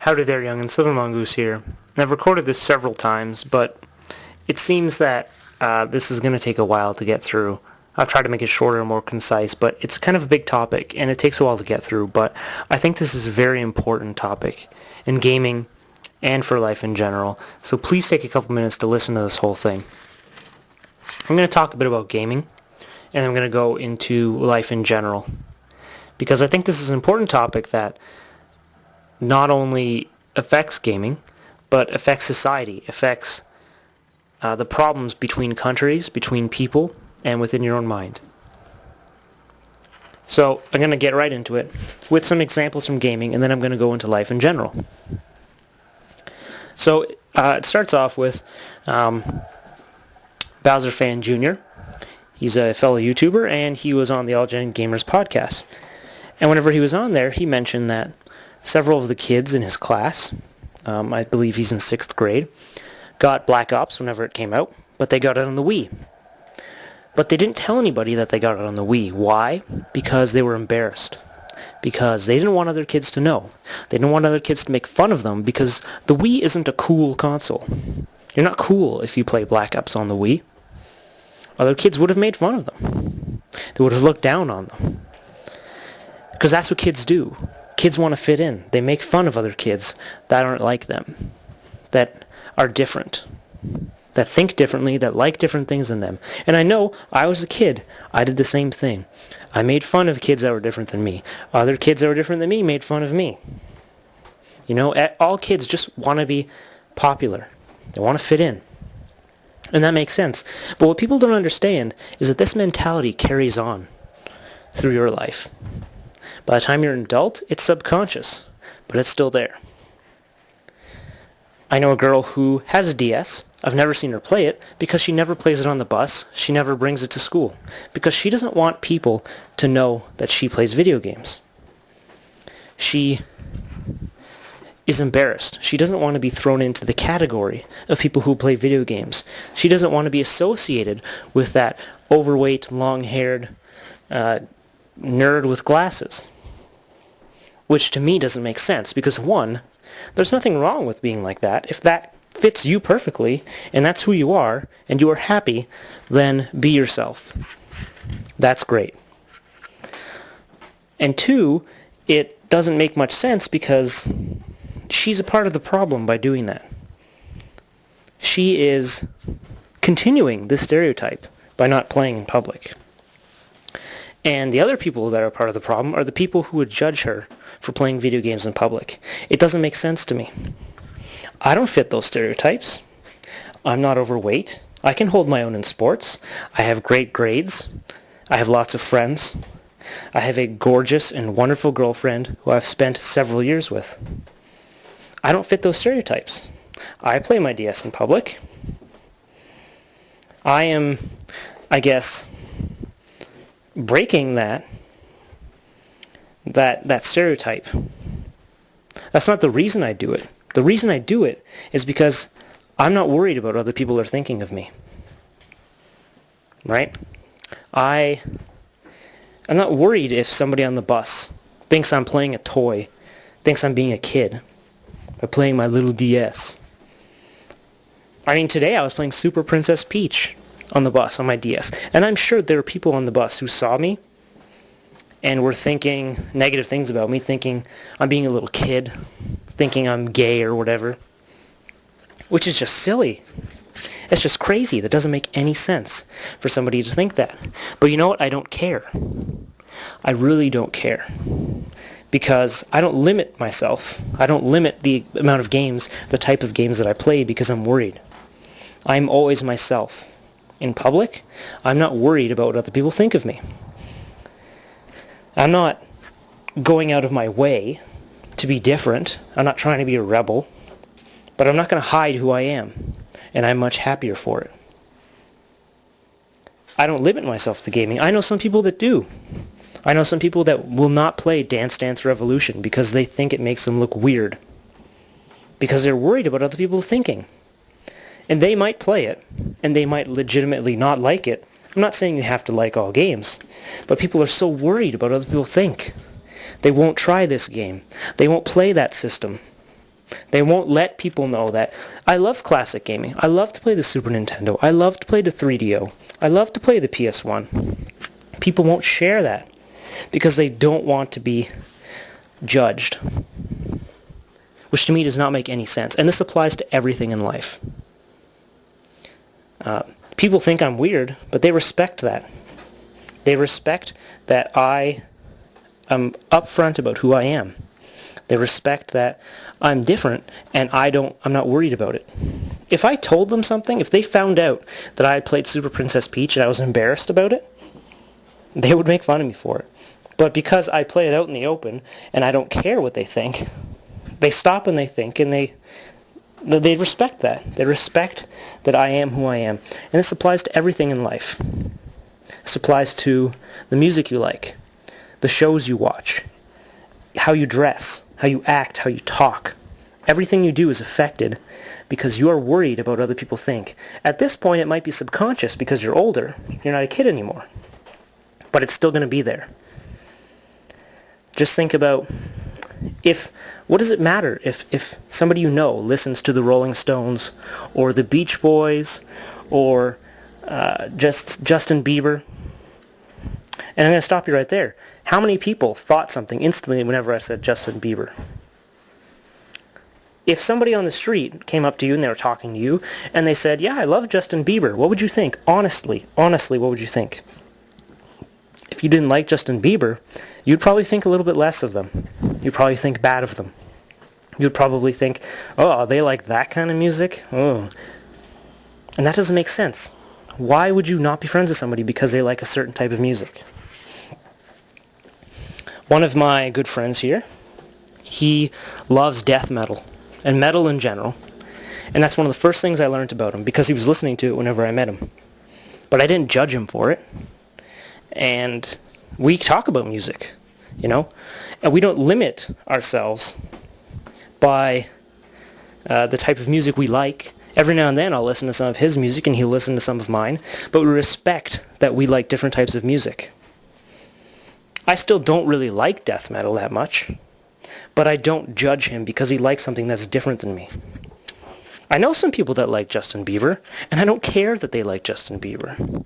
Howdy there, young and Silver Mongoose here. I've recorded this several times, but it seems that this is going to take a while to get through. I've tried to make it shorter and more concise, but it's kind of a big topic, and it takes a while to get through, but I think this is a very important topic in gaming and for life in general, so please take a couple minutes to listen to this whole thing. I'm going to talk a bit about gaming, and I'm going to go into life in general, because I think this is an important topic that not only affects gaming, but affects society, affects the problems between countries, between people, and within your own mind. So I'm going to get right into it with some examples from gaming, and then I'm going to go into life in general. So it starts off with Bowser Fan Jr. He's a fellow YouTuber, and he was on the All Gen Gamers podcast. And whenever he was on there, he mentioned that several of the kids in his class, I believe he's in 6th grade, got Black Ops whenever it came out, but they got it on the Wii. But they didn't tell anybody that they got it on the Wii. Why? Because they were embarrassed. Because they didn't want other kids to know. They didn't want other kids to make fun of them because the Wii isn't a cool console. You're not cool if you play Black Ops on the Wii. Other kids would have made fun of them. They would have looked down on them. Because that's what kids do. Kids want to fit in. They make fun of other kids that aren't like them, that are different, that think differently, that like different things than them. And I know, I was a kid. I did the same thing. I made fun of kids that were different than me. Other kids that were different than me made fun of me. You know, all kids just want to be popular. They want to fit in. And that makes sense. But what people don't understand is that this mentality carries on through your life. By the time you're an adult, it's subconscious, but it's still there. I know a girl who has a DS. I've never seen her play it because she never plays it on the bus. She never brings it to school because she doesn't want people to know that she plays video games. She is embarrassed. She doesn't want to be thrown into the category of people who play video games. She doesn't want to be associated with that overweight, long-haired nerd with glasses. Which to me doesn't make sense because, one, there's nothing wrong with being like that. If that fits you perfectly and that's who you are and you are happy, then be yourself. That's great. And two, it doesn't make much sense because she's a part of the problem by doing that. She is continuing this stereotype by not playing in public. And the other people that are part of the problem are the people who would judge her for playing video games in public. It doesn't make sense to me. I don't fit those stereotypes. I'm not overweight. I can hold my own in sports. I have great grades. I have lots of friends. I have a gorgeous and wonderful girlfriend who I've spent several years with. I don't fit those stereotypes. I play my DS in public. I am, I guess, breaking that stereotype. That's not the reason I do it. The reason I do it is because I'm not worried about what other people are thinking of me. Right? I'm not worried if somebody on the bus thinks I'm playing a toy, thinks I'm being a kid by playing my little DS. I mean, today I was playing Super Princess Peach on the bus on my DS. And I'm sure there were people on the bus who saw me and were thinking negative things about me, thinking I'm being a little kid, thinking I'm gay or whatever, which is just silly. It's just crazy. That doesn't make any sense for somebody to think that. But you know what? I don't care. I really don't care. Because I don't limit myself. I don't limit the amount of games, the type of games that I play because I'm worried. I'm always myself. In public, I'm not worried about what other people think of me. I'm not going out of my way to be different. I'm not trying to be a rebel. But I'm not going to hide who I am. And I'm much happier for it. I don't limit myself to gaming. I know some people that do. I know some people that will not play Dance Dance Revolution because they think it makes them look weird. Because they're worried about other people thinking. And they might play it, and they might legitimately not like it. I'm not saying you have to like all games, but people are so worried about what other people think. They won't try this game. They won't play that system. They won't let people know that I love classic gaming. I love to play the Super Nintendo. I love to play the 3DO. I love to play the PS1. People won't share that because they don't want to be judged, which to me does not make any sense. And this applies to everything in life. People think I'm weird, but they respect that. They respect that I am upfront about who I am. They respect that I'm different and I'm not worried about it. If I told them something, if they found out that I had played Super Princess Peach and I was embarrassed about it, they would make fun of me for it. But because I play it out in the open and I don't care what they think, they stop and they think, and they respect that. They respect that I am who I am. And this applies to everything in life. This applies to the music you like, the shows you watch, how you dress, how you act, how you talk. Everything you do is affected because you are worried about what other people think. At this point, it might be subconscious because you're older. You're not a kid anymore. But it's still going to be there. Just think about what does it matter if somebody you know listens to the Rolling Stones or the Beach Boys or just Justin Bieber? And I'm going to stop you right there. How many people thought something instantly whenever I said Justin Bieber? If somebody on the street came up to you and they were talking to you and they said, yeah, I love Justin Bieber, what would you think? Honestly, what would you think? If you didn't like Justin Bieber, you'd probably think a little bit less of them. You'd probably think bad of them. You'd probably think, oh, they like that kind of music? Oh. And that doesn't make sense. Why would you not be friends with somebody because they like a certain type of music? One of my good friends here, he loves death metal and metal in general. And that's one of the first things I learned about him because he was listening to it whenever I met him. But I didn't judge him for it. And we talk about music, and we don't limit ourselves by the type of music we like. Every now and then I'll listen to some of his music and he'll listen to some of mine, but we respect that we like different types of music. I still don't really like death metal that much, but I don't judge him because he likes something that's different than me. I know some people that like Justin Bieber, and I don't care that they like Justin Bieber.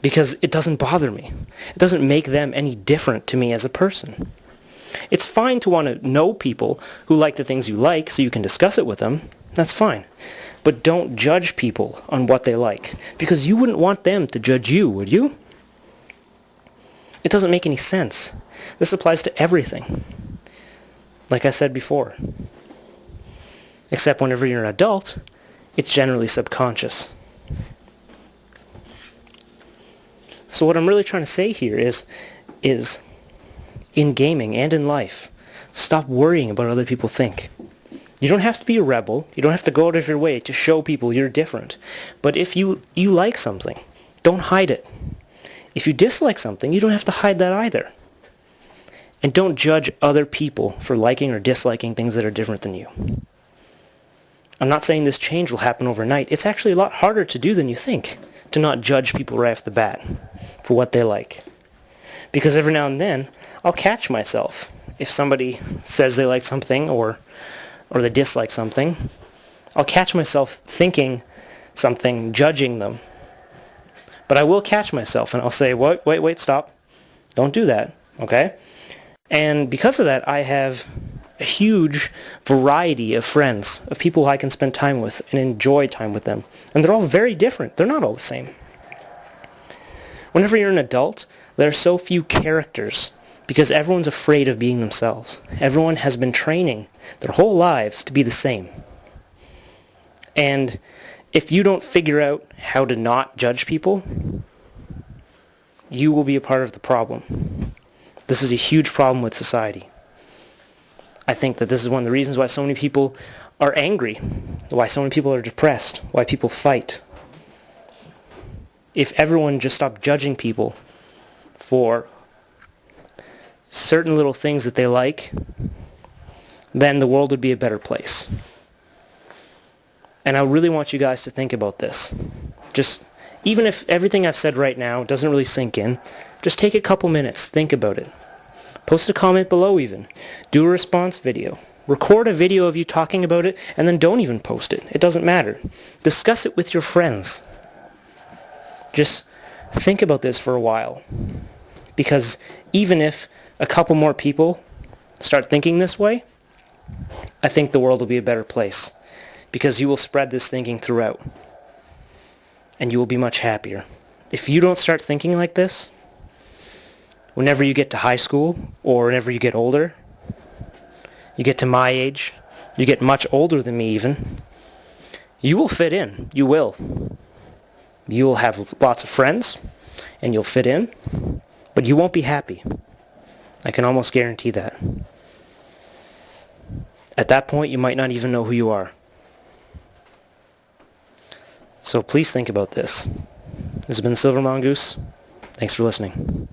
Because it doesn't bother me. It doesn't make them any different to me as a person. It's fine to want to know people who like the things you like so you can discuss it with them. That's fine. But don't judge people on what they like. Because you wouldn't want them to judge you, would you? It doesn't make any sense. This applies to everything. Like I said before. Except whenever you're an adult, it's generally subconscious. So what I'm really trying to say here is in gaming and in life, stop worrying about what other people think. You don't have to be a rebel. You don't have to go out of your way to show people you're different. But if you like something, don't hide it. If you dislike something, you don't have to hide that either. And don't judge other people for liking or disliking things that are different than you. I'm not saying this change will happen overnight. It's actually a lot harder to do than you think, to not judge people right off the bat for what they like. Because every now and then, I'll catch myself. If somebody says they like something or they dislike something, I'll catch myself thinking something, judging them. But I will catch myself and I'll say, wait, stop. Don't do that, okay? And because of that, I have a huge variety of friends, of people I can spend time with and enjoy time with them. And they're all very different. They're not all the same. Whenever you're an adult, there are so few characters because everyone's afraid of being themselves. Everyone has been training their whole lives to be the same. And if you don't figure out how to not judge people, you will be a part of the problem. This is a huge problem with society. I think that this is one of the reasons why so many people are angry, why so many people are depressed, why people fight. If everyone just stopped judging people for certain little things that they like, then the world would be a better place. And I really want you guys to think about this. Just, even if everything I've said right now doesn't really sink in, just take a couple minutes, think about it. Post a comment below even. Do a response video. Record a video of you talking about it, and then don't even post it. It doesn't matter. Discuss it with your friends. Just think about this for a while. Because even if a couple more people start thinking this way, I think the world will be a better place. Because you will spread this thinking throughout. And you will be much happier. If you don't start thinking like this, whenever you get to high school, or whenever you get older, you get to my age, you get much older than me even, you will fit in. You will. You will have lots of friends, and you'll fit in, but you won't be happy. I can almost guarantee that. At that point, you might not even know who you are. So please think about this. This has been Silver Mongoose. Thanks for listening.